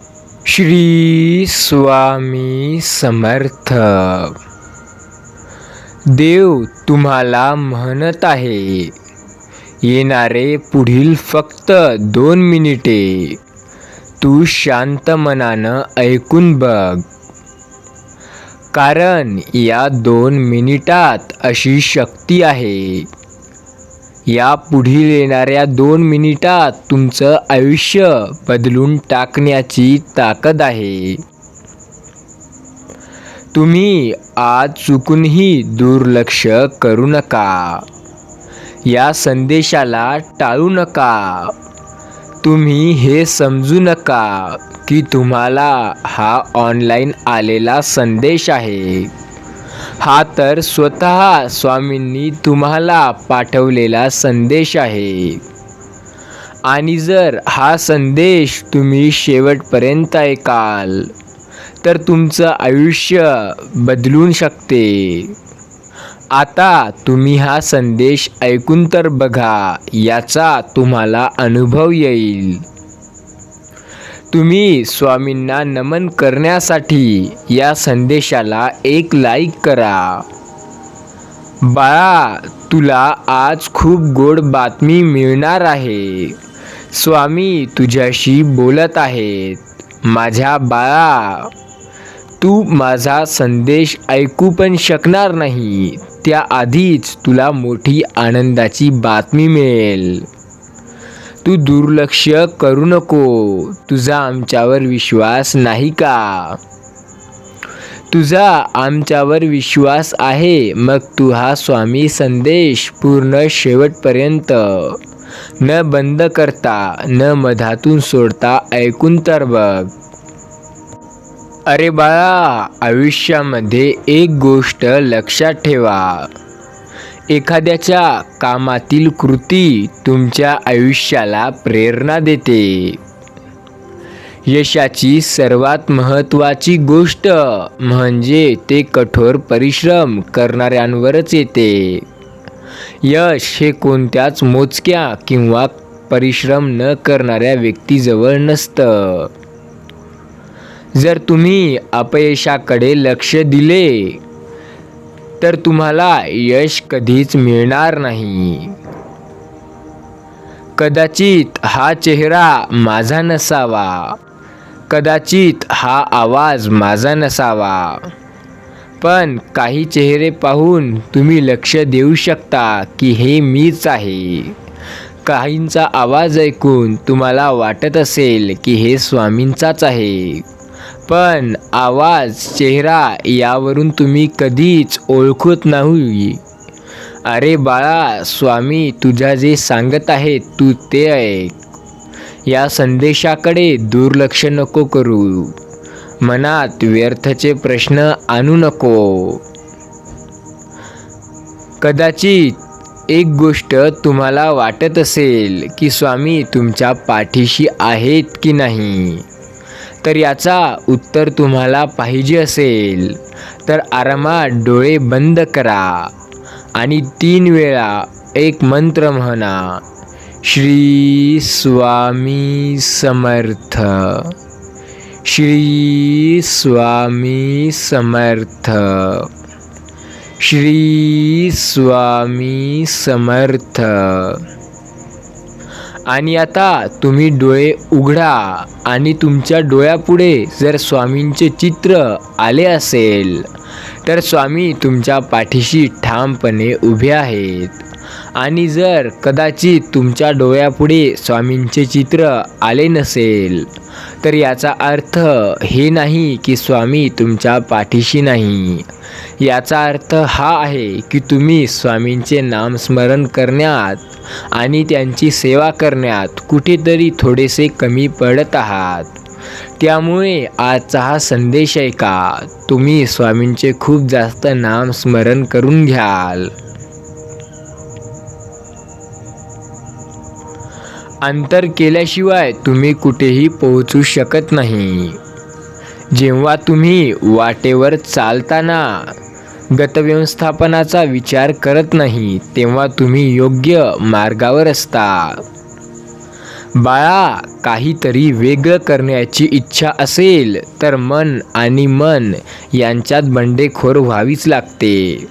श्री स्वामी समर्थ. देव तुम्हाला म्हणत आहे, येणारे पुढील फक्त 2 मिनिटे तू शांत मनानं ऐकून बघ. कारण या 2 मिनिटात अशी शक्ती आहे. या पुढील येणाऱ्या 2 मिनिटात तुमचं आयुष्य बदलून टाकण्याची ताकद आहे. तुम्ही आज चुकूनही दुर्लक्ष करू नका. या संदेशाला टाळू नका. तुम्ही हे समजू नका की तुम्हाला हा ऑनलाईन आलेला संदेश आहे. हा तर स्वतः स्वामींनी तुम्हाला पाठवलेला संदेश आहे. आणि जर हा संदेश तुम्ही शेवटपर्यंत ऐकाल तर तुमचं आयुष्य बदलू शकते. आता तुम्ही हा संदेश ऐकून तर बघा, याचा तुम्हाला अनुभव येईल. तुम्ही स्वामींना नमन करण्यासाठी या संदेशाला एक लाईक करा. बाळा, तुला आज खूप गोड बातमी मिळणार आहे. स्वामी तुझ्याशी बोलत आहेत. माझ्या बाळा, तू माझा संदेश ऐकू पण शकणार नाही, त्याआधीच तुला मोठी आनंदाची बातमी मिळेल. तू दुर्लक्ष करू नको. तुझा आमच्यावर विश्वास नाही का? तुझा आमच्यावर विश्वास आहे, मग तू हा स्वामी संदेश पूर्ण शेवटपर्यंत न बंद करता, न मधातून सोडता ऐकून तर बघ. अरे बाळा, आयुष्यामध्ये एक गोष्ट लक्षात ठेवा. एखाद्याच्या कामातील कृती तुमच्या आयुष्याला प्रेरणा देते. यशाची सर्वात महत्त्वाची गोष्ट म्हणजे ते कठोर परिश्रम करणाऱ्यांवरच येते. यश हे कोणत्याच मोजक्या किंवा परिश्रम न करणाऱ्या व्यक्तीजवळ नसतं. जर तुम्ही अपयशाकडे लक्ष दिले तर तुम्हाला यश कधीच मिळणार नाही. कदाचित हा चेहरा माझा नसावा, कदाचित हा आवाज माझा नसावा, पण काही चेहरे पाहून तुम्ही लक्ष देऊ शकता की हे मीच आहे. काहींचा आवाज ऐकून तुम्हाला वाटत असेल की हे स्वामींचाच आहे, पण आवाज, चेहरा यावरून तुम्ही कधीच ओळखत नाही. अरे बाळा, स्वामी तुझ्या जे सांगत आहेत तू ते ऐक. या संदेशाकडे दुर्लक्ष नको करू. मनात व्यर्थचे प्रश्न आणू नको. कदाचित एक गोष्ट तुम्हाला वाटत असेल की स्वामी तुमच्या पाठीशी आहेत की नाही. तर याचा उत्तर तुम्हाला पाहिजे असेल तर आरामात डोळे बंद करा आणि 3 वेळा एक मंत्र म्हणा. श्री स्वामी समर्थ. श्री स्वामी समर्थ. श्री स्वामी समर्थ. आणि आता तुम्ही डोळे उघडा आणि तुमच्या डोळ्यापुढे जर स्वामींचे चित्र आले असेल तर स्वामी तुमच्या पाठीशी ठामपणे उभे आहेत. आणि जर कदाचित तुमच्या डोळ्यापुढे स्वामींचे चित्र आले नसेल तर याचा अर्थ हे नाही की स्वामी तुमच्या पाठीशी नाही. याचा अर्थ हा आहे की तुम्ही स्वामींचे नामस्मरण करण्यात आणि त्यांची सेवा करण्यात कुठेतरी थोडेसे कमी पडत आहात. त्यामुळे आजचा हा संदेश ऐका. तुम्ही स्वामींचे खूप जास्त नामस्मरण करून घ्याल. अंतर केल्याशिवाय तुम्ही कुठेही पोहोचू शकत नाही. जेव्हा तुम्ही वाटेवर चालताना गतव्यवस्थापनाचा विचार करत नाही तेव्हा तुम्ही योग्य मार्गावर असता. बाळा, काहीतरी वेगळं करण्याची इच्छा असेल तर मन आणि मन यांच्यात बंडखोर व्हावीच लागते.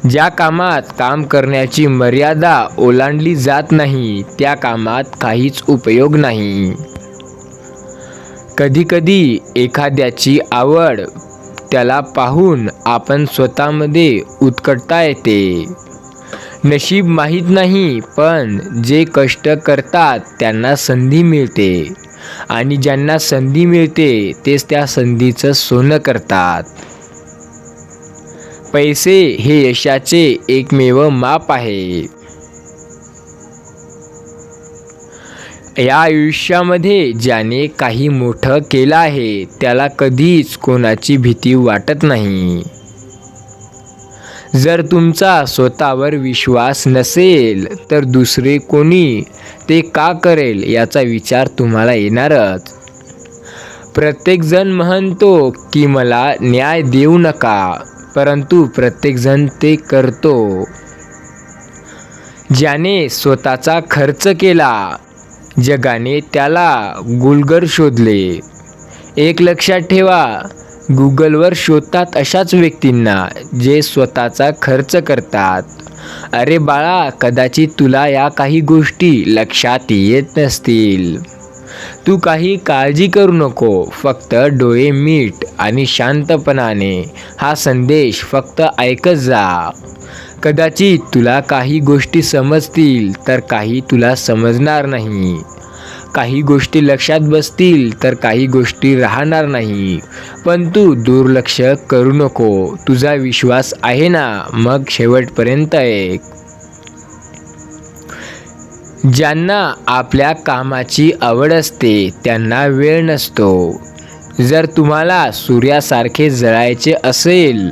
ज्या कामात काम करण्याची मर्यादा ओलांडली जात नाही त्या कामात काहीच उपयोग नाही. कधीकधी एखाद्याची आवड त्याला पाहून आपण स्वतःमध्ये उत्कटता येते. नशीब माहीत नाही, पण जे कष्ट करतात त्यांना संधी मिळते आणि ज्यांना संधी मिळते तेच त्या संधीचं सोनं करतात. पैसे हे यशाचे एकमेव माप आहे. या आयुष्यामध्ये ज्याने काही मोठं केलं आहे त्याला कधीच कोणाची भीती वाटत नाही. जर तुमचा स्वतःवर विश्वास नसेल तर दुसरे कोणी ते का करेल याचा विचार तुम्हाला येणारच. प्रत्येकजण म्हणतो की मला न्याय देऊ नका, परंतु प्रत्येकजण ते करतो. ज्याने स्वतःचा खर्च केला जगाने त्याला गुलगर शोधले. एक लक्षात ठेवा, गुगलवर शोधतात अशाच व्यक्तींना जे स्वतःचा खर्च करतात. अरे बाळा, कदाचित तुला या काही गोष्टी लक्षात येत नसतील. तू काही काळजी करू नको, फक्त डोळे मीट आणि शांतपणाने हा संदेश फक्त ऐकत जा. कदाचित तुला काही गोष्टी समजतील तर काही तुला समजणार नाही. काही गोष्टी लक्षात बसतील तर काही गोष्टी राहणार नाही. पण तू दुर्लक्ष करू नको. तुझा विश्वास आहे ना, मग शेवटपर्यंत ऐक. ज्यांना आपल्या कामाची आवड असते त्यांना वेळ नसतो. जर तुम्हाला सूर्यासारखे जळायचे असेल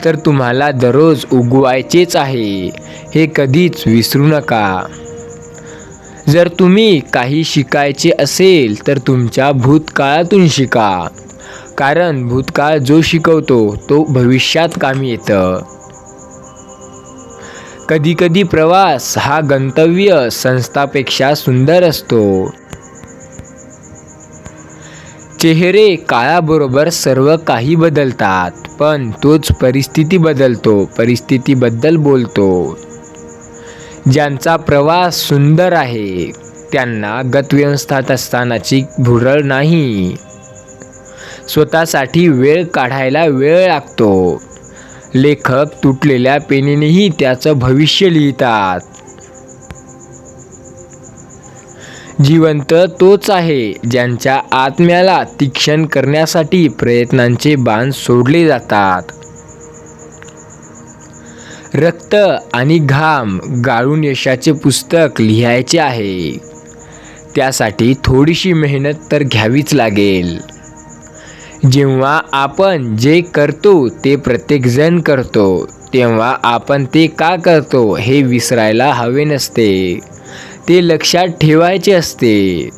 तर तुम्हाला दररोज उगवायचेच आहे, हे कधीच विसरू नका. जर तुम्ही काही शिकायचे असेल तर तुमच्या भूतकाळातून शिका, कारण भूतकाळ जो शिकवतो तो भविष्यात कामी येतं. कधीकधी प्रवास हा गंतव्य संस्थापेक्षा सुंदर असतो. चेहरे काळाबरोबर सर्व काही बदलतात, पण तोच परिस्थिती बदलतो, परिस्थितीबद्दल बोलतो. ज्यांचा प्रवास सुंदर आहे त्यांना गतव्यवस्थात असतानाची भुरळ नाही. स्वतःसाठी वेळ काढायला वेळ लागतो. लेखक तुटलेल्या पेनेनेही त्याचं भविष्य लिहितात. जिवंत तोच आहे ज्यांच्या आत्म्याला तीक्ष्ण करण्यासाठी प्रयत्नांचे बाण सोडले जातात. रक्त आणि घाम गाळून यशाचे पुस्तक लिहायचे आहे. त्यासाठी थोडीशी मेहनत तर घ्यावीच लागेल. जेव्हा आपण जे करतो ते प्रत्येकजण करतो, तेव्हा आपण ते का करतो हे विसरायला हवे नसते, ते लक्षात ठेवायचे असते.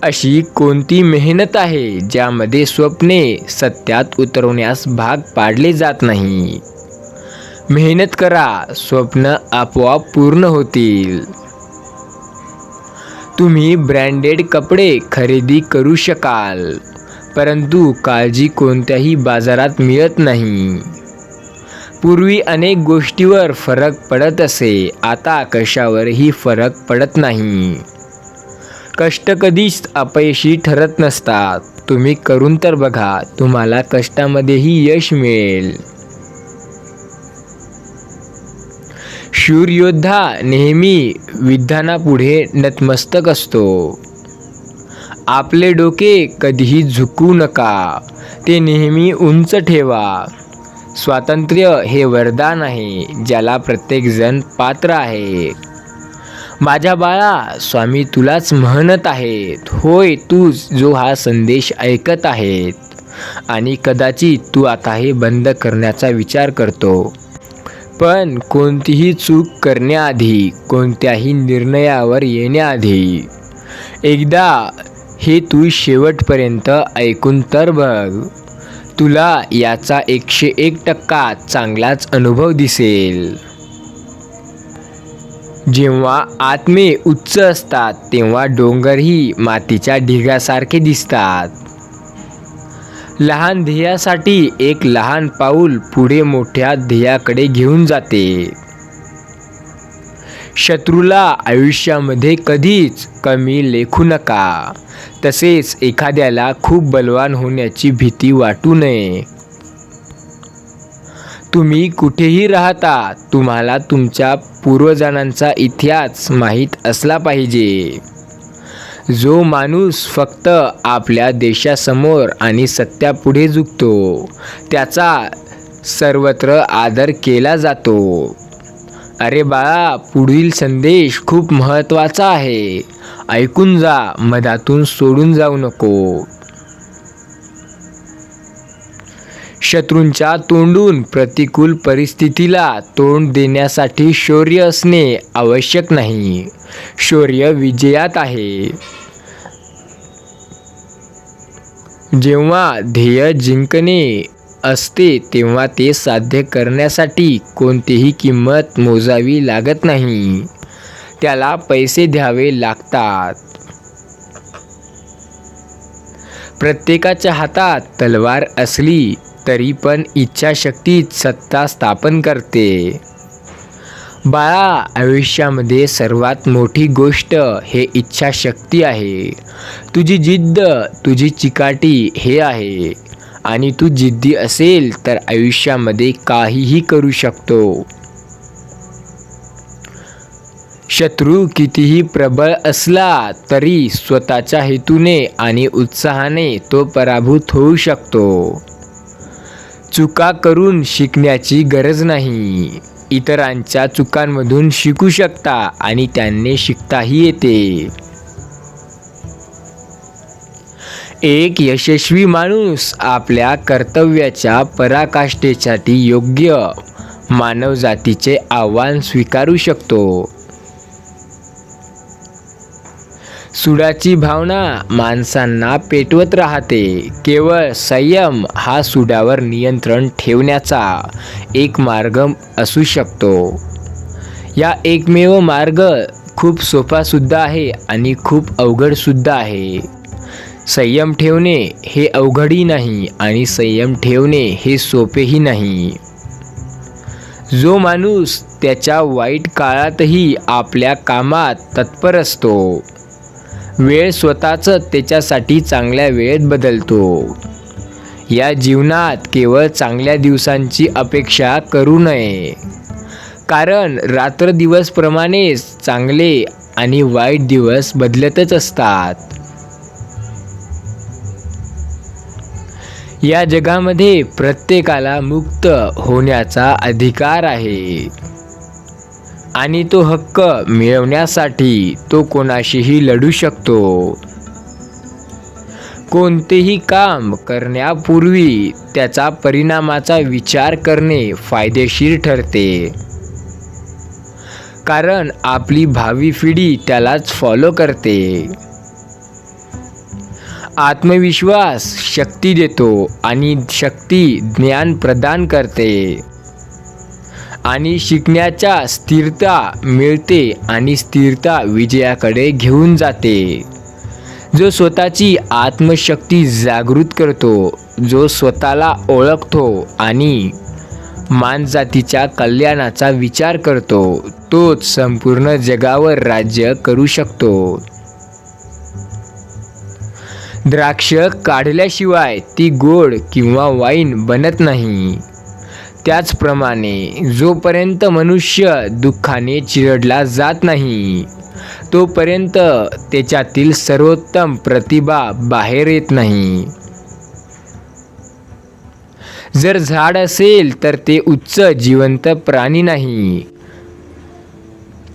अशी कोणती मेहनत आहे ज्यामध्ये स्वप्ने सत्यात उतरवण्यास भाग पाडले जात नाही? मेहनत करा, स्वप्न आपोआप पूर्ण होतील. तुम्ही ब्रँडेड कपडे खरेदी करू शकाल, परंतु काळजी कोणत्याही बाजारात मिळत नाही. पूर्वी अनेक गोष्टीवर फरक पडत असे, आता कशावरही फरक पडत नाही. कष्ट कधीच अपयशी ठरत नसतात. तुम्ही करून तर बघा, तुम्हाला कष्टामध्येही यश मिळेल. शूर योद्धा नेहमी विधानापुढे नतमस्तक असतो. आपले डोके कधीही झुकवू नका, ते नेहमी उंच ठेवा. स्वातंत्र्य हे वरदान आहे ज्याला प्रत्येकजण पात्र आहे. माझ्या बाळा, स्वामी तुलाच म्हणत आहेत. होय, तू जो हा संदेश ऐकत आहेत, आणि कदाचित तू आता हे बंद करण्याचा विचार करतो. पण कोणतीही चूक करण्याआधी, कोणत्याही निर्णयावर येण्याआधी एकदा हे तू शेवटपर्यंत ऐकून तर बघ. तुला याचा 101% चांगलाच अनुभव दिसेल. जेव्हा आत्मे उच्च असतात तेव्हा डोंगरही मातीच्या ढिगासारखे दिसतात. लहान ध्येयासाठी एक लहान पाऊल पुढे मोठ्या ध्येयाकडे घेऊन जाते. शत्रूला आयुष्यामध्ये कधीच कमी लेखू नका. तसेच एखाद्याला खूप बलवान होण्याची भीती वाटू नये. तुम्ही कुठेही राहता, तुम्हाला तुमच्या पूर्वजांचा इतिहास माहीत असला पाहिजे. जो माणूस फक्त आपल्या देशासमोर आणि सत्यापुढे झुकतो त्याचा सर्वत्र आदर केला जातो. अरे बाळा, पुढील संदेश खूप महत्त्वाचा आहे. ऐकून जा, मधातून सोडून जाऊ नको. शत्रूंच्या तोंडून प्रतिकूल परिस्थितीला तोंड देण्यासाठी शौर्य असणे आवश्यक नाही. शौर्य विजयात आहे. जेव्हा ध्येय जिंकणे असते तेव्हा ते साध्य करण्यासाठी कोणतीही किंमत मोजावी लागत नाही. त्याला पैसे द्यावे लागतात. प्रत्येकाच्या हातात तलवार असली तरी पण इच्छाशक्तीच सत्ता स्थापन करते. बाळा, आयुष्यामध्ये सर्वात मोठी गोष्ट हे इच्छाशक्ती आहे. तुझी जिद्द, तुझी चिकाटी हे आहे. आणि तू जिद्दी असेल तर आयुष्यामध्ये काहीही करू शकतो. शत्रू कितीही प्रबळ असला तरी स्वतःच्या हेतूने आणि उत्साहाने तो पराभूत होऊ शकतो. चुका करून शिकण्याची गरज नाही. इतरांच्या चुकांमधून शिकू शकता आणि त्यांनी शिकताही येते. एक यशस्वी माणूस आपल्या कर्तव्याच्या पराकाष्ठेसाठी योग्य मानवजातीचे आव्हान स्वीकारू शकतो. सुडाची भावना माणसांना पेटवत राहते. केवळ संयम हा सुडावर नियंत्रण ठेवण्याचा एक मार्ग असू शकतो. या एकमेव मार्ग खूप सोपा सुद्धा आहे आणि खूप अवघड सुद्धा आहे. संयम ठेवणे हे अवघडही नाही आणि संयम ठेवणे हे सोपेही नाही. जो माणूस त्याच्या वाईट काळातही आपल्या कामात तत्पर असतो, वेळ स्वतःच त्याच्यासाठी चांगल्या वेळेत बदलतो. या जीवनात केवळ चांगल्या दिवसांची अपेक्षा करू नये, कारण रात्र दिवसप्रमाणेच चांगले आणि वाईट दिवस बदलतच असतात. या जगामध्ये प्रत्येकाला मुक्त होण्याचा अधिकार आहे आणि तो हक्क मिळवण्यासाठी तो कोणाशीही लढू शकतो. कोणतेही काम करण्यापूर्वी त्याचा परिणामाचा विचार करणे फायदेशीर ठरते, कारण आपली भावी पिढी त्यालाच फॉलो करते. आत्मविश्वास शक्ती देतो आणि शक्ती ज्ञान प्रदान करते आणि शिकण्याच्या स्थिरता मिळते आणि स्थिरता विजयाकडे घेऊन जाते. जो स्वतःची आत्मशक्ती जागृत करतो, जो स्वतःला ओळखतो आणि मानजातीच्या कल्याणाचा विचार करतो, तोच संपूर्ण जगावर राज्य करू शकतो. द्राक्ष काढल्याशिवाय ती गोड किंवा वाईन बनत नाही. त्याचप्रमाणे जोपर्यंत मनुष्य दुःखाने चिरडला जात नाही तोपर्यंत त्याच्यातील सर्वोत्तम प्रतिभा बाहेर येत नाही. जर झाड असेल तर ते उच्च जिवंत प्राणी नाही,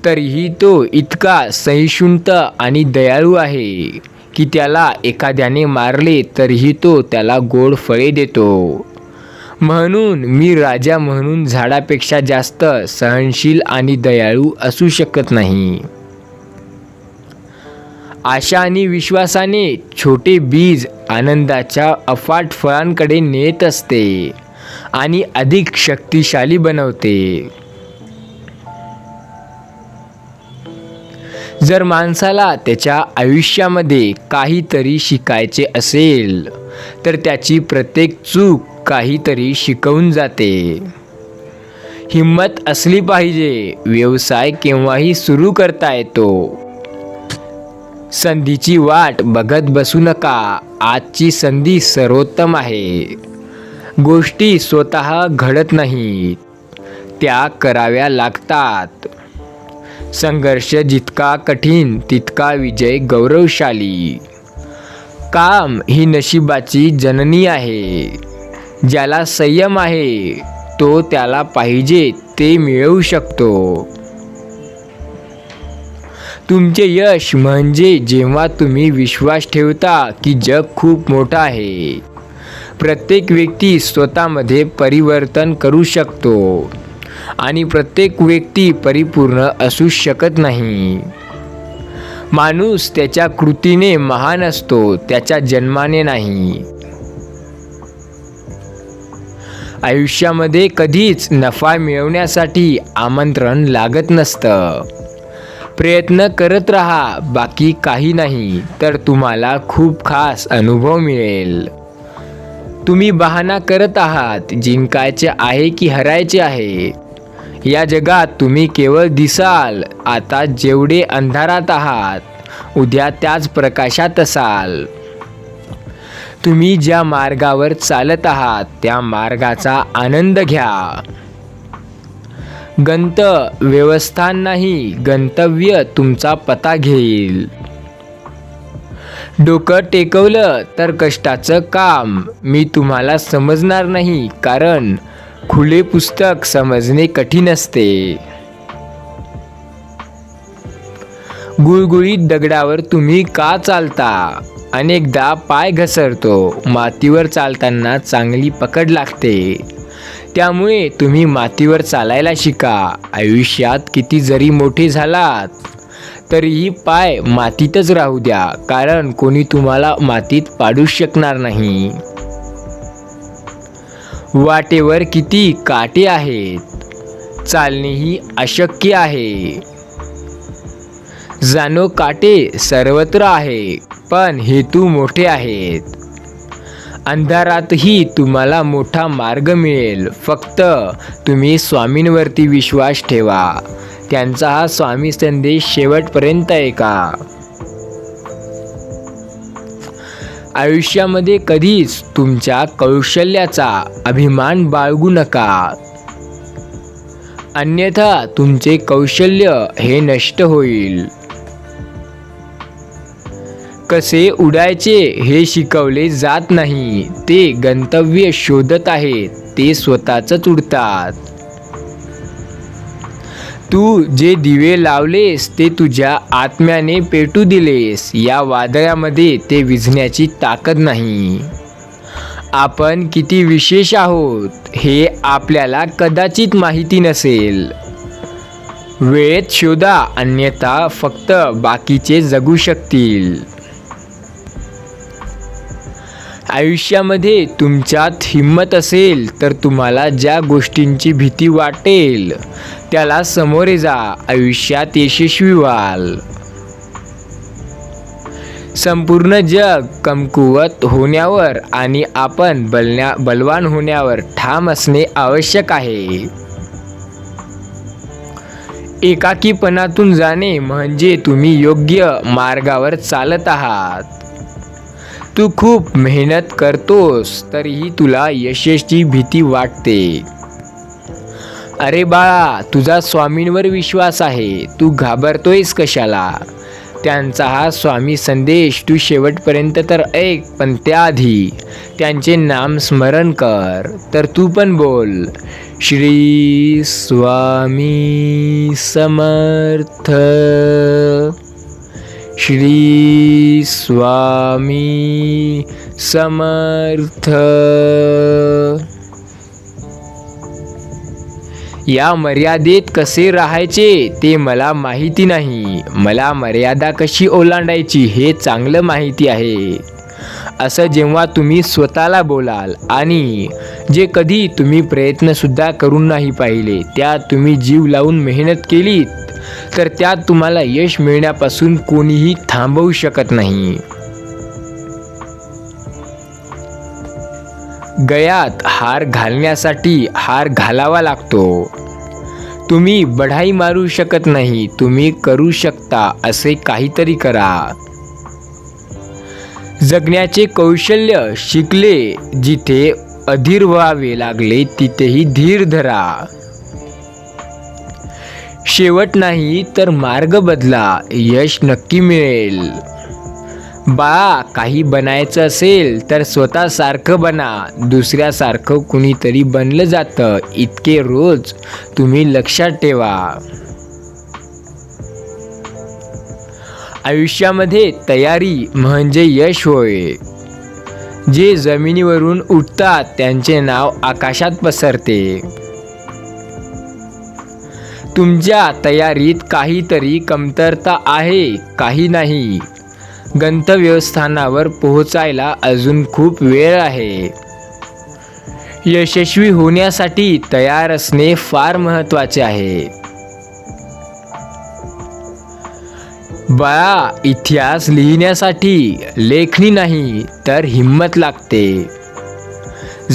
तरीही तो इतका सहिष्णुता आणि दयाळू आहे की त्याला एखाद्याने मारले तरीही तो त्याला गोड फळे देतो. म्हणून मी राजा म्हणून झाडापेक्षा जास्त सहनशील आणि दयाळू असू शकत नाही. आशा आणि विश्वासाने छोटे बीज आनंदाच्या अफाट फळांकडे नेत असते आणि अधिक शक्तिशाली बनवते. जर माणसाला त्याच्या आयुष्यामध्ये काहीतरी शिकायचे असेल तर त्याची प्रत्येक चूक काहीतरी शिकवून जाते. हिम्मत असली पाहिजे. व्यवसाय केव्हाही सुरू करता येतो. संधीची वाट बघत बसू नका. आजची संधी सर्वोत्तम आहे. गोष्टी स्वतः घडत नाहीत, त्या कराव्या लागतात. संघर्ष जितका कठीण तितका विजय गौरवशाली. काम ही नशिबाची जननी आहे. ज्याला संयम आहे तो त्याला पाहिजे ते मिळवू शकतो. तुमचे यश म्हणजे जेव्हा तुम्ही विश्वास ठेवता की जग खूप मोठं आहे. प्रत्येक व्यक्ती स्वतःमध्ये परिवर्तन करू शकतो आणि प्रत्येक व्यक्ती परिपूर्ण असू शकत नाही. माणूस त्याच्या कृतीने महान असतो, त्याच्या जन्माने नाही. आयुष्यामध्ये कधीच नफा मिळवण्यासाठी आमंत्रण लागत नसतं. प्रयत्न करत राहा, बाकी काही नाही, तर तुम्हाला खूप खास अनुभव मिळेल. तुम्ही बहाणा करत आहात, जिंकायचे आहे की हरायचे आहे. या जगात तुम्ही केवळ दिसाल. आता जेवढे अंधारात आहात, उद्या त्याच प्रकाशात असाल. तुम्ही ज्या मार्गावर चालत आहात त्या मार्गाचा आनंद घ्या. व्यवस्थान नाही, गंतव्य तुमचा पता घेईल. डोकं टेकवलं तर कष्टाचं काम मी तुम्हाला समजणार नाही, कारण खुले पुस्तक समजणे कठीण असते. गुळगुळीत दगडावर तुम्ही का चालता? अनेकदा पाय घसरतो. मातीवर चालताना चांगली पकड लागते. त्यामुळे तुम्ही मातीवर चालायला शिका. आयुष्यात किती जरी मोठे झालात तरीही पाय मातीतच राहू द्या, कारण कोणी तुम्हाला मातीत पाडू शकणार नाही. वाटेवर किती काटे आहेत, चालणेही अशक्य आहे. जाणो काटे सर्वत्र आहे, पण हेतू मोठे आहेत. अंधारातही तुम्हाला मोठा मार्ग मिळेल. फक्त तुम्ही स्वामींवरती विश्वास ठेवा. त्यांचा हा स्वामी संदेश शेवटपर्यंत ऐका. आयुष्यामध्ये कधीच तुमच्या कौशल्याचा अभिमान बाळगू नका, अन्यथा तुमचे कौशल्य हे नष्ट होईल. कसे उडायचे हे शिकवले जात नाही, ते गंतव्य शोधत आहेत, ते स्वतःच उडतात. तू जे दिवे लावलेस ते तुझ्या आत्म्याने पेटू दिलेस. या वादळामध्ये ते विझण्याची ताकद नाही. आपण किती विशेष आहोत हे आपल्याला कदाचित माहिती नसेल. वेळेत शोधा, अन्यथा फक्त बाकीचे जगू शकतील. आयुष्यामध्ये तुमच्यात हिंमत असेल तर तुम्हाला ज्या गोष्टींची भीती वाटेल त्याला सामोरे जा. आयुष्यात यशस्वी व्हाल. संपूर्ण जग कमकुवत होण्यावर आणि आपण बलवान होण्यावर ठाम असणे आवश्यक आहे. एकाकीपणातून जाणे म्हणजे तुम्ही योग्य मार्गावर चालत आहात. तू खूप मेहनत करतोस तरीही तुला यशाची भीती वाटते. अरे बाळा, तुझा स्वामींवर विश्वास आहे, तू घाबरतोयस कशाला? त्यांचा हा स्वामी संदेश तू शेवटपर्यंत तर ऐक, पण त्याआधी त्यांचे नाम स्मरण कर. तर तू पण बोल, श्री स्वामी समर्थ, श्री स्वामी समर्थ. या मर्यादेत कसे राहायचे ते मला माहिती नाही. मला मर्यादा कशी ओलांडायची हे चांगलं माहिती आहे. असं जेव्हा तुम्ही स्वतःला बोलाल आणि जे कधी तुम्ही प्रयत्नसुद्धा करून नाही पाहिले त्यात तुम्ही जीव लावून मेहनत केलीत, तर त्यात तुम्हाला यश मिळण्यापासून कोणीही थांबवू शकत नाही. गळ्यात हार घालण्यासाठी हार घालावा लागतो. तुम्ही बढाई मारू शकत नाही, तुम्ही करू शकता असे काहीतरी करा. जगण्याचे कौशल्य शिकले, जिथे अधीर व्हावे लागले तिथेही धीर धरा. शेवट नाही तर मार्ग बदला, यश नक्की मिळेल. बाळा, काही बनायचं असेल तर स्वतःसारखं बना. दुसऱ्यासारखं कुणीतरी बनलं जातं इतके रोज तुम्ही लक्षात ठेवा. आयुष्यामध्ये तयारी म्हणजे यश होय. जे जमिनीवरून उठतात त्यांचे नाव आकाशात पसरते. तुमच्या तयारीत काहीतरी कमतरता आहे, काही नाही. गंतव्यस्थानावर पोहोचायला अजून खूप वेळ आहे. यशस्वी होण्यासाठी तयार असणे फार महत्त्वाचे आहे. बाळा, इतिहास लिहिण्यासाठी लेखणी नाही तर हिंमत लागते.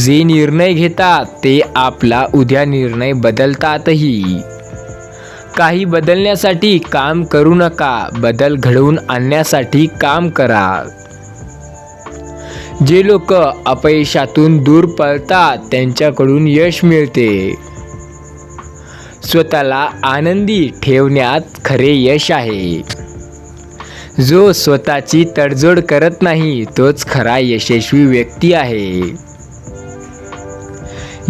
जे निर्णय घेतात ते आपला उद्या निर्णय बदलतातही. काही बदलण्यासाठी काम करू नका, बदल घडवून आणण्यासाठी काम करा. जे लोक अपयशातून दूर पळतात त्यांच्याकडून यश मिळते. स्वतःला आनंदी ठेवण्यात खरे यश आहे. जो स्वतःची तडजोड करत नाही तोच खरा यशस्वी व्यक्ती आहे.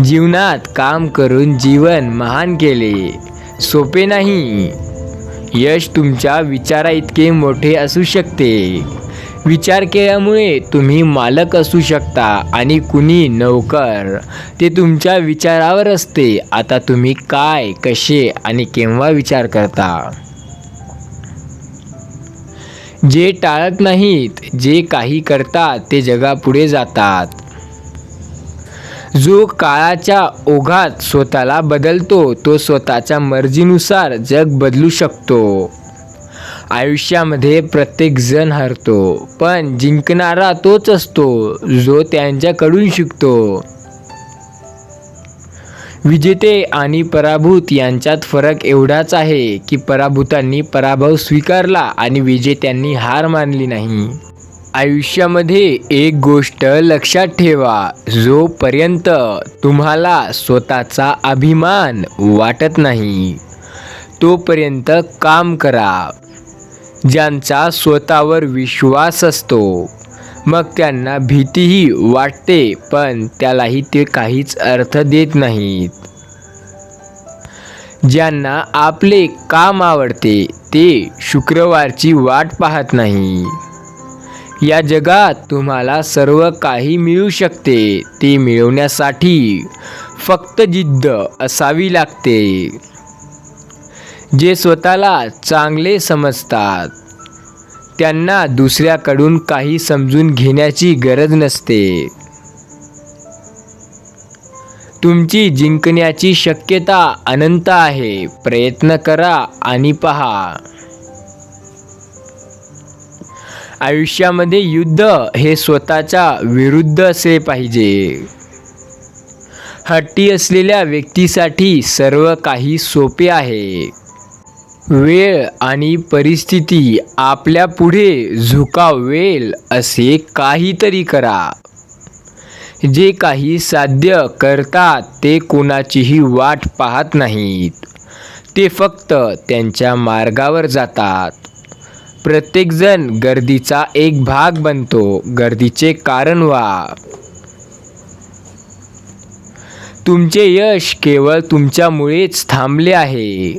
जीवनात काम करून जीवन महान केले सोपे नाही. यश तुमच्या विचाराइतके मोठे असू शकते. विचार केल्यामुळे तुम्ही मालक असू शकता आणि कुणी नोकर. ते तुमच्या विचारावर असते. आता तुम्ही काय, कसे आणि केव्हा विचार करता. जे टाळत नाहीत, जे काही करतात ते जगापुढे जातात. जो काळाच्या ओघात स्वतःला बदलतो तो स्वतःच्या मर्जीनुसार जग बदलू शकतो. आयुष्यामध्ये प्रत्येक जण हरतो, पण जिंकणारा तोच असतो जो त्यांच्याकडून शिकतो. विजेते आणि पराभूत यांच्यात फरक एवढाच आहे की पराभूतांनी पराभव स्वीकारला आणि विजेत्यांनी हार मानली नाही. आयुष्यामध्ये एक गोष्ट लक्षात ठेवा, जोपर्यंत तुम्हाला स्वतःचा अभिमान वाटत नाही तोपर्यंत काम करा. ज्यांचा स्वतःवर विश्वास असतो मग त्यांना भीतीही वाटते, पण त्यालाही ते काहीच अर्थ देत नाहीत. ज्यांना आपले काम आवडते ते शुक्रवारची वाट पाहत नाही. या जगात तुम्हाला सर्व काही मिळू शकते. ते मिळवण्यासाठी फक्त जिद्द असावी लागते. जे स्वतःला चांगले समजतात त्यांना दुसऱ्याकडून काही समजून घेण्याची गरज नसते. तुमची जिंकण्याची शक्यता अनंत आहे. प्रयत्न करा आणि पहा. आयुष्यामध्ये युद्ध हे स्वतःच्या विरुद्ध असले पाहिजे. हट्टी असलेल्या व्यक्तीसाठी सर्व काही सोपे आहे. वेळ आणि परिस्थिती आपल्या पुढे झुकावेल असे काहीतरी करा. जे काही साध्य करतात ते कोणाचीही वाट पाहत नाहीत. ते फक्त त्यांच्या मार्गावर जातात. प्रत्येकजण गर्दीचा एक भाग बनतो. गर्दीचे कारण व्हा. तुमचे यश केवळ तुमच्यामुळेच थांबले आहे.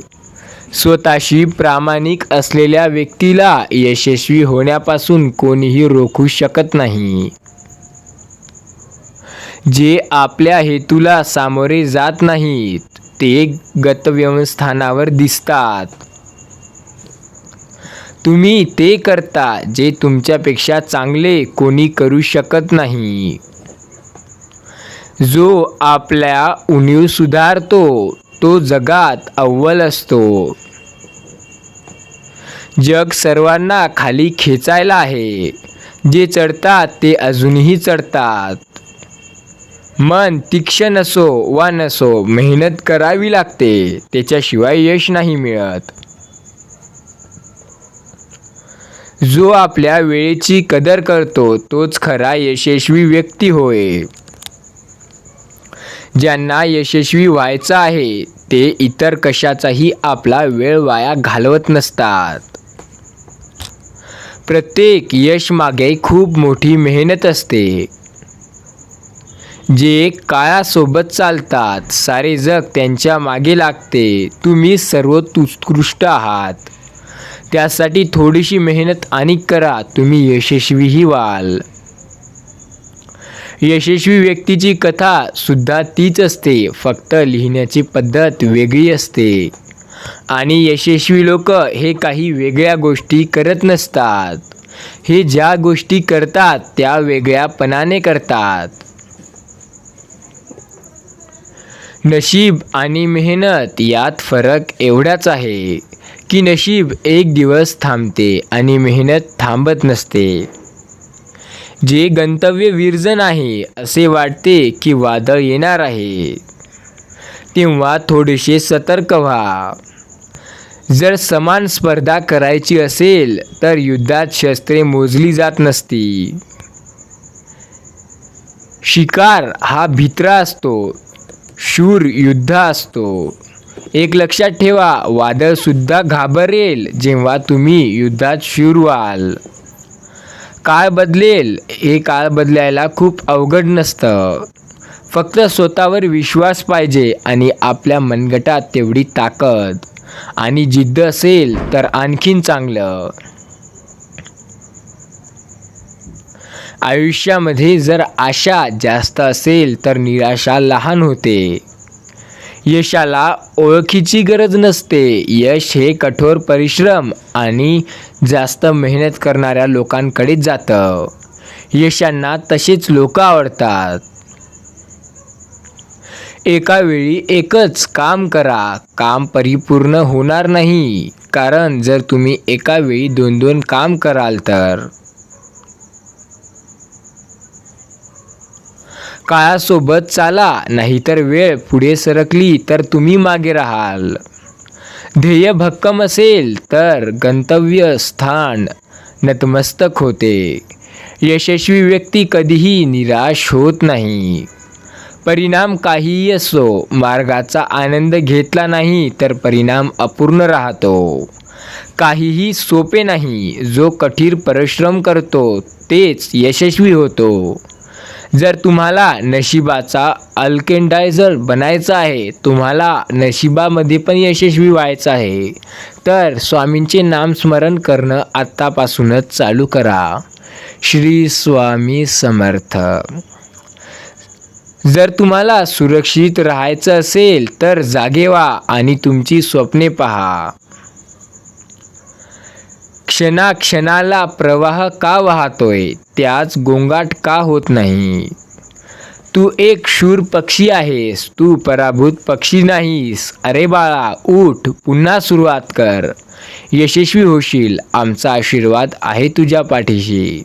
स्वतःशी प्रामाणिक असलेल्या व्यक्तीला यशस्वी होण्यापासून कोणीही रोखू शकत नाही. जे आपल्या हेतूला सामोरे जात नाहीत ते गंतव्यस्थानावर दिसतात. तुम्ही ते करता जे तुमच्यापेक्षा चांगले कोणी करू शकत नाही. जो आपल्या उणीव सुधारतो तो जगात अव्वल असतो. जग सर्वांना खाली खेचायला आहे. जे चढतात ते अजूनही चढतात. मन तीक्ष्ण असो वा नसो, मेहनत करावी लागते. त्याच्याशिवाय यश नाही मिळत. जो आपल्या वेळेची कदर करतो तोच खरा यशस्वी व्यक्ती होय. ज्यांना यशस्वी व्हायचं आहे ते इतर कशाचाही आपला वेळ वाया घालवत नसतात. प्रत्येक यश मागे खूप मोठी मेहनत असते. जे काळासोबत चालतात सारे जग त्यांच्या मागे लागते. तुम्ही सर्वोत्कृष्ट आहात. त्यासाठी थोडीशी मेहनत आणि करा, तुम्ही यशस्वीही व्हाल. यशस्वी व्यक्तीची कथा सुद्धा तीच असते, फक्त लिहिण्याची पद्धत वेगळी असते. आणि यशस्वी लोक हे काही वेगळ्या गोष्टी करत नसतात. हे ज्या गोष्टी करतात त्या वेगळ्यापणाने करतात. नशीब आणि मेहनत यात फरक एवढाच आहे की नशीब एक दिवस थांबते आणि मेहनत थांबत नसते. जे गंतव्य विरजन आहे असे वाटते की वादळ येणार आहे, तेव्हा थोडेसे सतर्क व्हा. जर समान स्पर्धा करायची असेल तर युद्धात शस्त्रे मोजली जात नसती. शिकार हा भित्रा असतो, शूर युद्ध असतो. एक लक्षात ठेवा, वादळ सुद्धा घाबरेल जेव्हा तुम्ही युद्धात शूर व्हाल. काळ बदलेल हे काळ बदलायला खूप अवघड नसतं. फक्त स्वतःवर विश्वास पाहिजे आणि आपल्या मनगटात तेवढी ताकद आणि जिद्द असेल तर आणखीन चांगलं. आयुष्यामध्ये जर आशा जास्त असेल तर निराशा लहान होते. यशाला ओळखीची गरज नसते. यश हे कठोर परिश्रम आणि जास्त मेहनत करणाऱ्या लोकांकडेच जातं. यशांना तसेच लोक आवडतात. एका वेळी एकच काम करा. काम परिपूर्ण होणार नाही, कारण जर तुम्ही एका वेळी 2-2 काम कराल तर काळासोबत चाला, नाहीतर वेळ पुढे सरकली तर तुम्ही मागे राहाल. ध्येय भक्कम असेल तर गंतव्य स्थान नतमस्तक होते. यशस्वी व्यक्ती कधीही निराश होत नाही. परिणाम काहीही असो, मार्गाचा आनंद घेतला नाही तर परिणाम अपूर्ण राहतो. काहीही सोपे नाही. जो कठीण परिश्रम करतो तेच यशस्वी होतो. जर तुम्हाला नशिबाचा अल्केंडायझर बनायचं आहे, तुम्हाला नशिबामध्ये पण यशस्वी व्हायचं आहे, तर स्वामींचे नामस्मरण करणं आत्तापासूनच चालू करा. श्री स्वामी समर्थ. जर तुम्हाला सुरक्षित राहायचं असेल तर जागे व्हा आणि तुमची स्वप्ने पहा. क्षणाक्षणाला प्रवाह का वाहतोय, त्याच गोंगाट का होत नाही. तू एक शूर पक्षी आहेस, तू पराभूत पक्षी नाहीस. अरे बाळा, उठ, पुन्हा सुरुवात कर. यशस्वी होशील. आमचा आशीर्वाद आहे तुझ्या पाठीशी.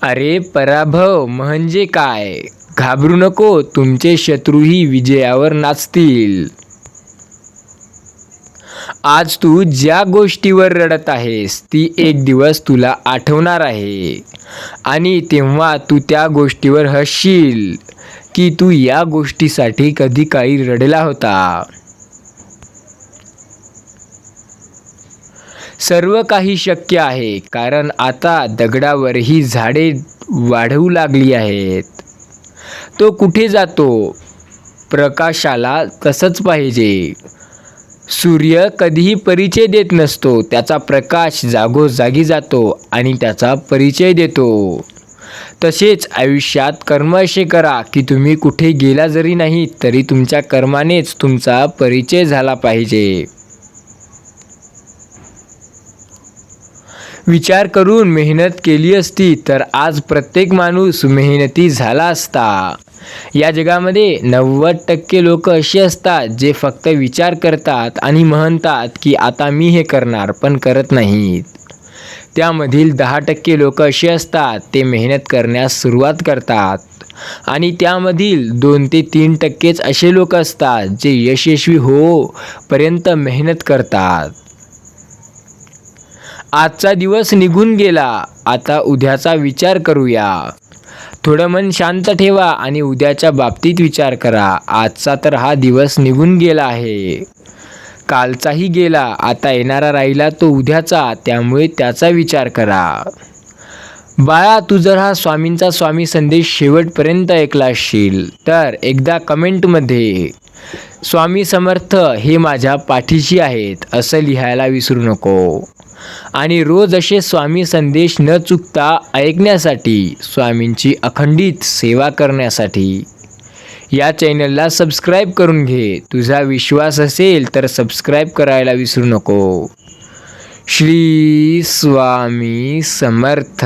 अरे पराभव म्हणजे काय? घाबरू नको, तुमचे शत्रूही विजयावर नाचतील. आज तू ज्या गोष्टीवर रडत आहेस ती एक दिवस तुला आठवणार आहे आणि तेव्हा तू त्या गोष्टीवर हसशील की तू या गोष्टीसाठी कधी काही रडला होता. सर्व काही शक्य आहे, कारण आता दगडावरही झाडे वाढवू लागली आहेत. तो कुठे जातो? प्रकाशाला तसंच पाहिजे. सूर्य कधीही परिचय देत नसतो, त्याचा प्रकाश जागोजागी जातो आणि त्याचा परिचय देतो. तसेच आयुष्यात कर्म असे करा की तुम्ही कुठे गेला जरी नाही तरी तुमच्या कर्मानेच तुमचा परिचय झाला पाहिजे. विचार करून मेहनत केली असती तर आज प्रत्येक माणूस मेहनती झाला असता. या जगामध्ये 90% लोक अशी असतात जे फक्त विचार करतात आणि म्हणतात की आता मी हे करणार, पण करत नाहीत. त्यामधील 10% लोक अशी असतात ते मेहनत करण्यास सुरुवात करतात आणि त्यामधील 2 ते 3%च असे लोक असतात जे यशस्वी पर्यंत मेहनत करतात. आजचा दिवस निघून गेला, आता उद्याचा विचार करूया. थोडं मन शांत ठेवा आणि उद्याच्या बाबतीत विचार करा. आजचा तर हा दिवस निघून गेला आहे, कालचाही गेला, आता येणारा राहिला तो उद्याचा, त्यामुळे त्याचा विचार करा. बाळा, तू जर हा स्वामी संदेश शेवटपर्यंत ऐकला असशील तर एकदा कमेंटमध्ये स्वामी समर्थ हे माझ्या पाठीशी आहेत असं लिहायला विसरू नको. आणि रोज असे स्वामी संदेश न चुकता ऐकण्यासाठी, स्वामींची अखंडित सेवा करण्यासाठी या चॅनलला सबस्क्राईब करून घे. तुझा विश्वास असेल तर सबस्क्राईब करायला विसरू नको. श्री स्वामी समर्थ.